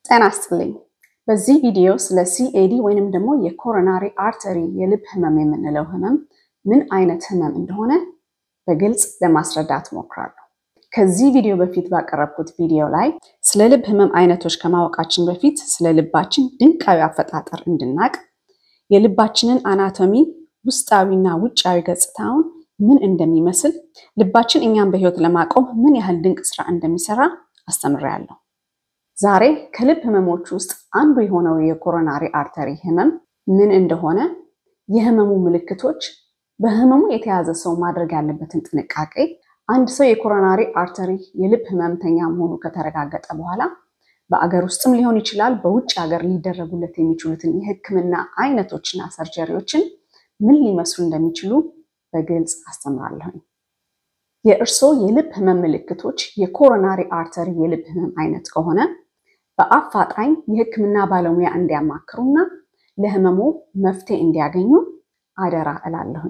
ጤና ይስጥልኝ በዚህ ቪዲዮ ስለ CAD ወይንም ደግሞ የኮሮናሪ አርተሪ የልብ ህመም የምንለው ህመም ምን አይነት ህመም እንደሆነ በግልጽ ለማስረዳት ሞክራለሁ ከዚህ ቪዲዮ በፊት ባቀረብኩት ቪዲዮ ላይ ስለ ልብ ህመም አይነቶች ከማወቃችን በፊት ስለ ልባችን ድንቃዊ አፈጣጠር እንድናቅ የልባችንን አናቶሚ ውስጣዊና ውጫዊ ገጽታውን ምን እንደሚመስል ልባችን እኛን በህይወት ለማቆም ምን ያህል ድንቅ ስራ እንደሚሰራ አስተምራለሁ ዛሬ ከልብ ህመሞች ውስጥ አንዱ የሆነው የኮሮናሪ አርተሪ ህመም ምን እንደሆነ የህመሙ ምልክቶች በህመሙ የተያዘ ሰው ማድረግ ያለበትን ጥንቃቄ አንድ ሰው የኮሮናሪ አርተሪ የልብ ህመምተኛ መሆኑ ከተረጋገጠ በኋላ በአገር ውስጥም ሊሆን ይችላል በውጭ ሀገር ሊደረጉለት የሚችሉትን የህክምና አይነቶችና ሰርጀሪዎችን ምን ሊመስሉ እንደሚችሉ በግልጽ አስተምራለሁ የእርሶ የልብ ህመም ምልክቶች የኮሮናሪ አርተሪ የልብ ህመም አይነት ከሆነ በአፋጣኝ የህክምና ባለሙያ እንዲያማክሩና ለህመሙ መፍትሄ እንዲያገኙ አደራ እላለሁ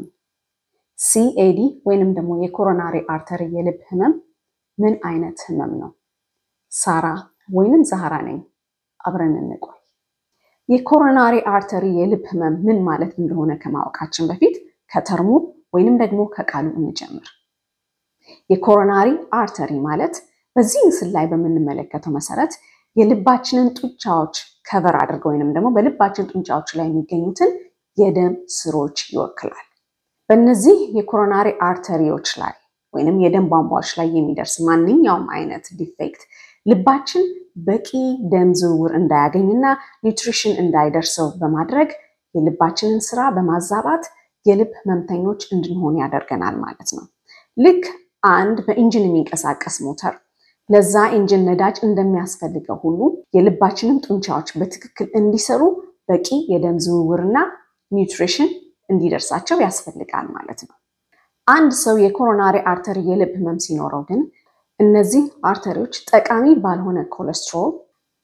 CAD ወይንም ደግሞ የኮሮናሪ አርተሪ የልብ ህመም ምን አይነት ህመም ነው ሳራ ወይንም ዛህራ ነኝ አብረን እንቆይ የኮሮናሪ አርተሪ የልብ ህመም ምን ማለት እንደሆነ ከማወቃችን በፊት ከተርሙ ወይንም ደግሞ ከቃሉ እንጀምር የኮሮናሪ አርተሪ ማለት በዚህ ምስል ላይ በመንመለከተው መሰረት የልባችንን ጡንቻዎች ከቨር አድርገው ወይንም ደግሞ በልባችን ጡንቻዎች ላይ የሚገኙትን የደም ስሮች ይወክላል በእነዚህ የኮሮናሪ አርተሪዎች ላይ ወይንም የደም ቧንቧዎች ላይ የሚደርስ ማንኛውም አይነት ዲፌክት ልባችን በቂ ደም ዝውውር እንዳያገኝና ኒውትሪሽን እንዳይደርሰው በማድረግ የልባችንን ስራ በማዛባት የልብ ህመምተኞች እንድንሆን ያደርገናል ማለት ነው ልክ አንድ በኢንጂን የሚንቀሳቀስ ሞተር ለዛ ኢንጂን ነዳጅ እንደሚያስፈልገው ሁሉ የልባችንን ጡንቻዎች በትክክል እንዲሰሩ በቂ የደም ዝውውርና ኒውትሪሽን እንዲደርሳቸው ያስፈልጋል ማለት ነው አንድ ሰው የኮሮናሪ አርተሪ የልብ ህመም ሲኖረው ግን እነዚህ አርተሪዎች ጠቃሚ ባልሆነ ኮሌስትሮል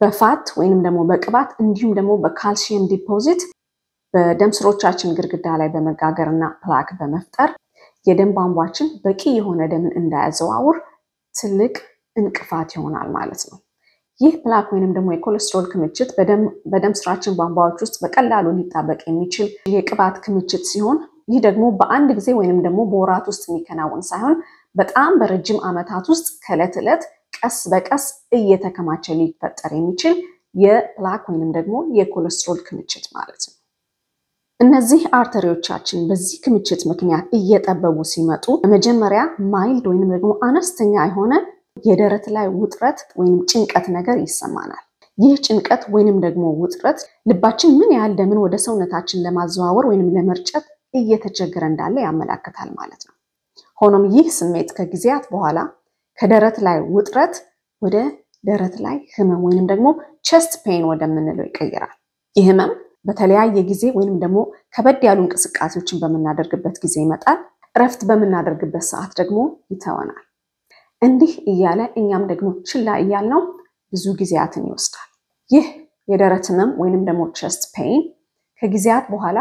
በፋት ወይንም ደግሞ በቅባት እንዲሁም ደግሞ በካልሲየም ዲፖዚት በደም ስሮቻችን ግድግዳ ላይ በመጋገርና ፕላክ በመፍጠር የደም ቧንቧችን በቂ የሆነ ደም እንዳያዘዋውር ትልቅ እንቅፋት ይሆናል ማለት ነው ይህ ፕላክ ወይንም ደግሞ የኮሌስትሮል ክምችት በደም ስራችን ቧንቧዎች ውስጥ በቀላሉ ሊጣበቅ የሚችል የቅባት ክምችት ሲሆን ይህ ደግሞ በአንድ ጊዜ ወይንም ደግሞ በወራት ውስጥ የሚከናወን ሳይሆን በጣም በረጅም ዓመታት ውስጥ ከዕለት ዕለት ቀስ በቀስ እየተከማቸ ሊፈጠር የሚችል የፕላክ ወይንም ደግሞ የኮሌስትሮል ክምችት ማለት ነው እነዚህ አርተሪዎቻችን በዚህ ክምችት ምክንያት እየጠበቡ ሲመጡ በመጀመሪያ ማይልድ ወይንም ደግሞ አነስተኛ የሆነ የደረት ላይ ውጥረት ወይንም ጭንቀት ነገር ይሰማናል ይህ ጭንቀት ወይንም ደግሞ ውጥረት ልባችን ምን ያህል ደምን ወደ ሰውነታችን ለማዘዋወር ወይንም ለመርጨት እየተቸገረ እንዳለ ያመለክታል ማለት ነው ሆኖም ይህ ስሜት ከጊዜያት በኋላ ከደረት ላይ ውጥረት ወደ ደረት ላይ ህመም ወይንም ደግሞ chest pain ወደምንለው ይቀየራል ይህ ህመም በተለያየ ጊዜ ወይንም ደግሞ ከበድ ያሉ እንቅስቃሴዎችን በመናደርግበት ጊዜ ይመጣል እረፍት በመናደርግበት ሰዓት ደግሞ ይተወናል እንዲህ እያለ እኛም ደግሞ ችላ እያልነው ብዙ ጊዜያትን ይወስዳል ይህ የደረት ህመም ወይንም ደግሞ chest pain ከጊዜያት በኋላ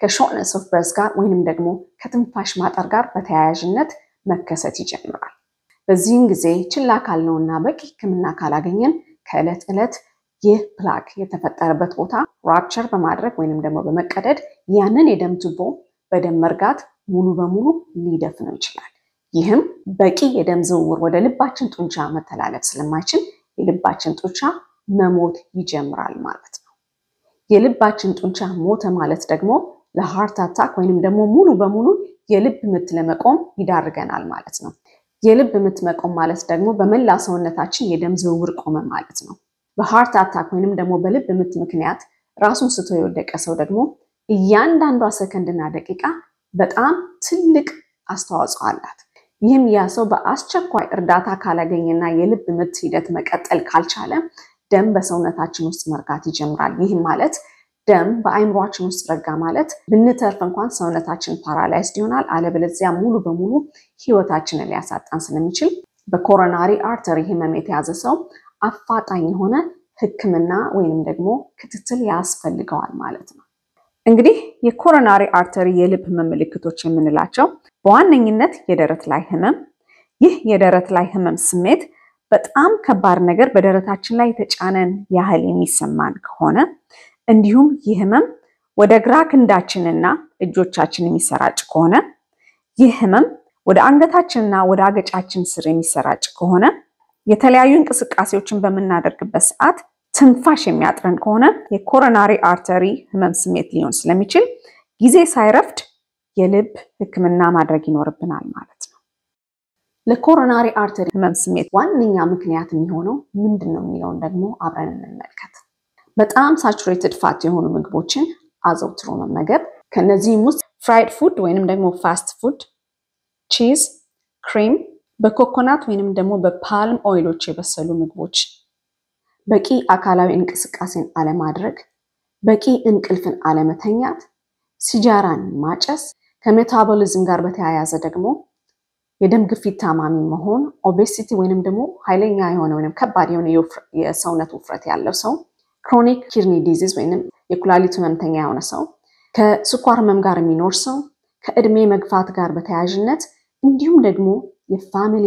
ከshortness of breath ጋር ወይንም ደግሞ ከትንፋሽ ማጠር ጋር በተያያዥነት መከሰት ይጀምራል በዚህም ጊዜ ችላ ካልነውና በቂ ህክምና ካላገኘን ከዕለት ዕለት ይህ ፕላክ የተፈጠረበት ቦታ ራፕቸር በማድረግ ወይንም ደግሞ በመቀደድ ያንን የደም ቱቦ በደም መርጋት ሙሉ በሙሉ ሊደፍነው ይችላል ይህም በቂ የደም ዝውውር ወደ ልባችን ጡንቻ መተላለፍ ስለማይችል የልባችን ጡንቻ መሞት ይጀምራል ማለት ነው የልባችን ጡንቻ ሞተ ማለት ደግሞ ለሃርት አታክ ወይንም ደግሞ ሙሉ በሙሉ የልብ ምት ለመቆም ይዳርገናል ማለት ነው የልብ ምት መቆም ማለት ደግሞ በመላ ሰውነታችን የደም ዝውውር ቆመ ማለት ነው በሃርት አታክ ወይንም ደግሞ በልብ ምት ምክንያት ራሱን ስቶ የወደቀ ሰው ደግሞ እያንዳንዷ ሰከንድና ደቂቃ በጣም ትልቅ አስተዋጽኦ አላት ይህም ያ ሰው በአስቸኳይ እርዳታ ካላገኘና የልብ ምት ሂደት መቀጠል ካልቻለ ደም በሰውነታችን ውስጥ መርጋት ይጀምራል ይህም ማለት ደም በአይምሮአችን ውስጥ ረጋ ማለት ብንተርፍ እንኳን ሰውነታችን ፓራላይዝድ ይሆናል አለበለዚያ ሙሉ በሙሉ ህይወታችንን ሊያሳጣን ስለሚችል በኮሮናሪ አርተሪ ህመም የተያዘ ሰው አፋጣኝ የሆነ ህክምና ወይንም ደግሞ ክትትል ያስፈልገዋል ማለት ነው እንግዲህ የኮሮናሪ አርተሪ የልብ ህመም ምልክቶች የምንላቸው በዋነኝነት የደረት ላይ ህመም ይህ የደረት ላይ ህመም ስሜት በጣም ከባድ ነገር በደረታችን ላይ የተጫነን ያህል የሚሰማን ከሆነ እንዲሁም ይህ ህመም ወደ ግራ ክንዳችንና እጆቻችን የሚሰራጭ ከሆነ ይህ ህመም ወደ አንገታችንና ወደ አገጫችን ስር የሚሰራጭ ከሆነ የተለያዩ እንቅስቃሴዎችን በመናደርግበት ሰዓት ትንፋሽ የሚያጥረን ከሆነ የኮሮናሪ አርተሪ ህመም ስሜት ሊሆን ስለሚችል ጊዜ ሳይረፍድ የልብ ህክምና ማድረግ ይኖርብናል ማለት ነው። ለኮሮናሪ አርተሪ ህመም ስሜት ዋነኛ ምክንያት የሚሆነው ምንድነው የሚለውን ደግሞ አብረን እንመልከት። በጣም ሳቹሬትድ ፋት የሆኑ ምግቦችን አዘውትሮ መመገብ፣ ከነዚህም ውስጥ ፍራይድ ፉድ ወይንም ደግሞ ፋስት ፉድ፣ ቺዝ፣ ክሬም፣ በኮኮናት ወይንም ደግሞ በፓልም ኦይሎች የበሰሉ ምግቦች፣ በቂ አካላዊ እንቅስቃሴን አለማድረግ፣ በቂ እንቅልፍን አለመተኛት፣ ሲጃራን ማጨስ፣ ከሜታቦሊዝም ጋር በተያያዘ ደግሞ የደም ግፊት ታማሚ መሆን፣ ኦቤሲቲ ወይንም ደግሞ ኃይለኛ የሆነ ወይንም ከባድ የሆነ የሰውነት ውፍረት ያለው ሰው፣ ክሮኒክ ኪድኒ ዲዚዝ ወይንም የኩላሊት ህመምተኛ የሆነ ሰው፣ ከስኳር ህመም ጋር የሚኖር ሰው፣ ከእድሜ መግፋት ጋር በተያያዥነት እንዲሁም ደግሞ የፋሚሊ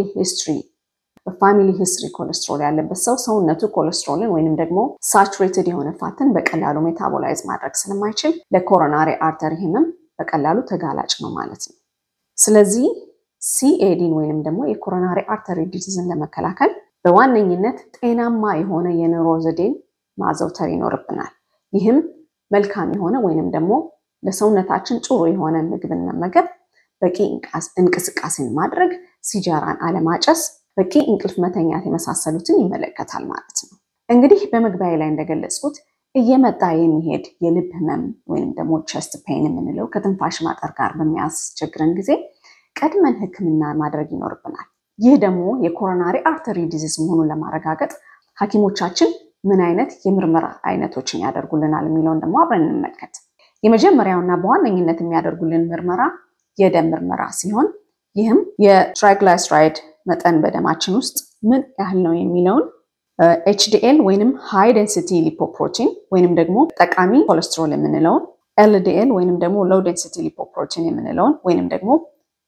ሂስትሪ ኮሌስትሮል ያለበት ሰው ሰውነቱ ኮሌስትሮልን ወይንም ደግሞ ሳቹሬትድ የሆነ ፋትን በቀላሉ ሜታቦላይዝ ማድረግ ስለማይችል ለኮሮናሪ አርተሪ ህመም በቀላሉ ተጋላጭ ነው ማለት ነው። ስለዚህ ሲኤዲን ወይንም ደግሞ የኮሮናሪ አርተሪ ዲዚዝን ለመከላከል በዋነኝነት ጤናማ የሆነ የኑሮ ዘዴን ማዘውተር ይኖርብናል። ይህም መልካም የሆነ ወይንም ደግሞ ለሰውነታችን ጥሩ የሆነ ምግብን መመገብ፣ በቂ እንቅስቃሴን ማድረግ፣ ሲጃራን አለማጨስ፣ በቂ እንቅልፍ መተኛት የመሳሰሉትን ይመለከታል ማለት ነው። እንግዲህ በመግቢያ ላይ እንደገለጽኩት እየመጣ የሚሄድ የልብ ህመም ወይንም ደግሞ ቸስት ፔን የምንለው ከትንፋሽ ማጠር ጋር በሚያስቸግረን ጊዜ ቀድመን ህክምና ማድረግ ይኖርብናል። ይህ ደግሞ የኮሮናሪ አርተሪ ዲዚዝ መሆኑን ለማረጋገጥ ሐኪሞቻችን ምን አይነት የምርመራ አይነቶችን ያደርጉልናል የሚለውን ደግሞ አብረን እንመልከት። የመጀመሪያውና በዋነኝነት የሚያደርጉልን ምርመራ የደም ምርመራ ሲሆን ይህም የትራይግላይሰራይድ መጠን በደማችን ውስጥ ምን ያህል ነው የሚለውን HDL ወይንም ሃይ ዴንሲቲ ሊፖፕሮቲን ወይንም ደግሞ ጠቃሚ ኮሌስትሮል የምንለውን፣ LDL ወይንም ደግሞ ሎው ዴንሲቲ ሊፖፕሮቲን የምንለውን ወይንም ደግሞ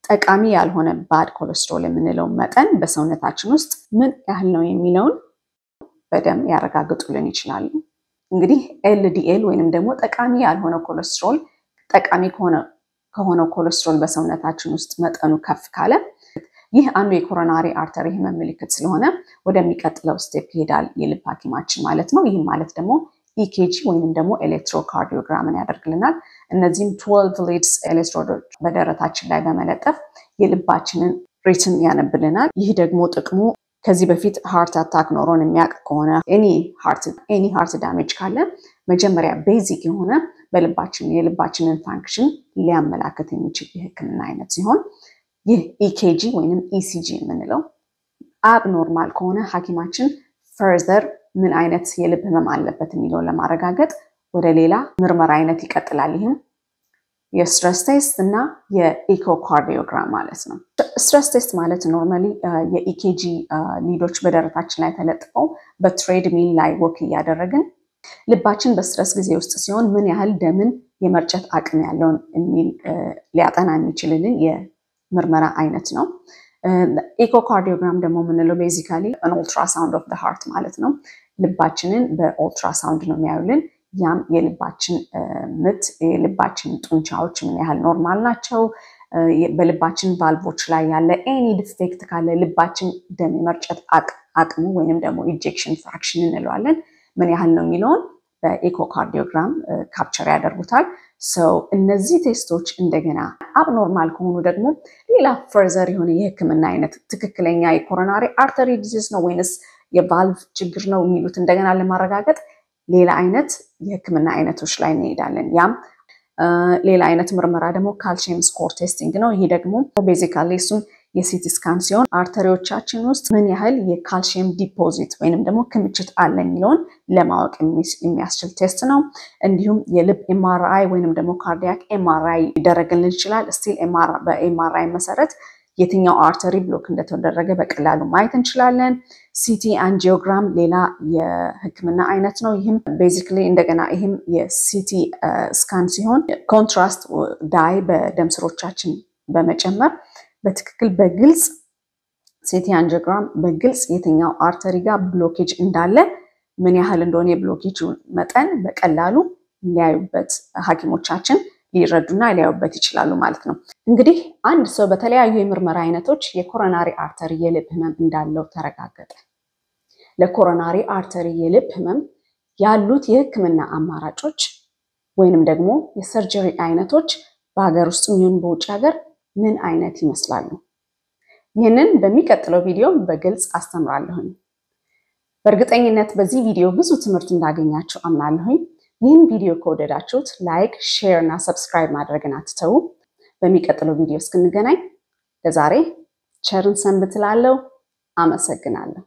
ጠቃሚ ያልሆነ ባድ ኮሌስትሮል የምንለው መጠን በሰውነታችን ውስጥ ምን ያህል ነው የሚለውን በደም ያረጋግጡልን ይችላሉ። እንግዲህ LDL ወይንም ደግሞ ጠቃሚ ያልሆነ ኮሌስትሮል ጠቃሚ ከሆነው ኮሌስትሮል በሰውነታችን ውስጥ መጠኑ ከፍ ካለ ይህ አንዱ የኮሮናሪ አርተሪ ህመም ምልክት ስለሆነ ወደሚቀጥለው ስቴፕ ይሄዳል የልብ ሐኪማችን ማለት ነው። ይህም ማለት ደግሞ EKG ወይንም ደግሞ ኤሌክትሮካርዲዮግራምን ያደርግልናል። እነዚህም 12 ሊድስ ኤሌክትሮዶች በደረታችን ላይ በመለጠፍ የልባችንን ሪትም ያነብልናል። ይህ ደግሞ ጥቅሙ ከዚህ በፊት ሃርት አታክ ኖሮን የሚያውቅ ከሆነ ኤኒ ሃርት ዳሜጅ ካለ መጀመሪያ ቤዚክ የሆነ የልባችንን ፋንክሽን ሊያመላክት የሚችል የህክምና አይነት ሲሆን ይህ EKG ወይንም ECG የምንለው አብኖርማል ከሆነ ሐኪማችን ፈርዘር ምን አይነት የልብ ህመም አለበት የሚለውን ለማረጋገጥ ወደ ሌላ ምርመራ አይነት ይቀጥላል። ይህም የስትረስ ቴስት እና የኢኮካርዲዮግራም ማለት ነው። ስትረስ ቴስት ማለት ኖርማሊ የኢኬጂ ሊዶች በደረታችን ላይ ተለጥፈው በትሬድ ሚል ላይ ወክ እያደረግን ልባችን በስትረስ ጊዜ ውስጥ ሲሆን ምን ያህል ደምን የመርጨት አቅም ያለውን ሊያጠና የሚችልልን የምርመራ አይነት ነው። ኢኮካርዲዮግራም ደግሞ የምንለው ቤዚካሊ አን ኦልትራሳውንድ ኦፍ ዘ ሃርት ማለት ነው። ልባችንን በኦልትራሳውንድ ነው የሚያዩልን። ያም የልባችን ምት የልባችን ጡንቻዎች ምን ያህል ኖርማል ናቸው፣ በልባችን ቫልቮች ላይ ያለ ኤኒ ዲፌክት ካለ ልባችን ደም የመርጨት አቅሙ ወይንም ደግሞ ኢንጀክሽን ፍራክሽን እንለዋለን ምን ያህል ነው የሚለውን በኢኮካርዲዮግራም ካፕቸር ያደርጉታል። እነዚህ ቴስቶች እንደገና አብኖርማል ከሆኑ ደግሞ ሌላ ፈርዘር የሆነ የህክምና አይነት ትክክለኛ የኮሮናሪ አርተሪ ዲዚዝ ነው ወይንስ የቫልቭ ችግር ነው የሚሉት እንደገና ለማረጋገጥ ሌላ አይነት የህክምና አይነቶች ላይ እንሄዳለን። ያም ሌላ አይነት ምርመራ ደግሞ ካልሲየም ስኮር ቴስቲንግ ነው። ይሄ ደግሞ ቤዚካሊ እሱም የሲቲ ስካን ሲሆን አርተሪዎቻችን ውስጥ ምን ያህል የካልሲየም ዲፖዚት ወይንም ደግሞ ክምችት አለ የሚለውን ለማወቅ የሚያስችል ቴስት ነው። እንዲሁም የልብ ኤምአርአይ ወይንም ደግሞ ካርዲያክ ኤምአርአይ ይደረግልን ይችላል። ስቲል በኤምአርአይ መሰረት የትኛው አርተሪ ብሎክ እንደተደረገ በቀላሉ ማየት እንችላለን። ሲቲ አንጂኦግራም ሌላ የህክምና አይነት ነው። ይህም ቤዚካሊ እንደገና ይህም የሲቲ ስካን ሲሆን ኮንትራስት ዳይ በደም ስሮቻችን በመጨመር በትክክል በግልጽ ሲቲ አንጂኦግራም በግልጽ የትኛው አርተሪ ጋር ብሎኬጅ እንዳለ ምን ያህል እንደሆነ የብሎኬጁ መጠን በቀላሉ ሊያዩበት ሐኪሞቻችን ሊረዱና ሊያዩበት ይችላሉ ማለት ነው። እንግዲህ አንድ ሰው በተለያዩ የምርመራ አይነቶች የኮሮናሪ አርተሪ የልብ ህመም እንዳለው ተረጋገጠ። ለኮሮናሪ አርተሪ የልብ ህመም ያሉት የህክምና አማራጮች ወይንም ደግሞ የሰርጀሪ አይነቶች በሀገር ውስጥ ይሁን በውጭ ሀገር ምን አይነት ይመስላሉ? ይህንን በሚቀጥለው ቪዲዮ በግልጽ አስተምራለሁኝ። በእርግጠኝነት በዚህ ቪዲዮ ብዙ ትምህርት እንዳገኛችሁ አምናለሁኝ። ይህን ቪዲዮ ከወደዳችሁት ላይክ፣ ሼር እና ሰብስክራይብ ማድረግን አትተው። በሚቀጥለው ቪዲዮ እስክንገናኝ ለዛሬ ቸርን ሰንብት እላለሁ። አመሰግናለሁ።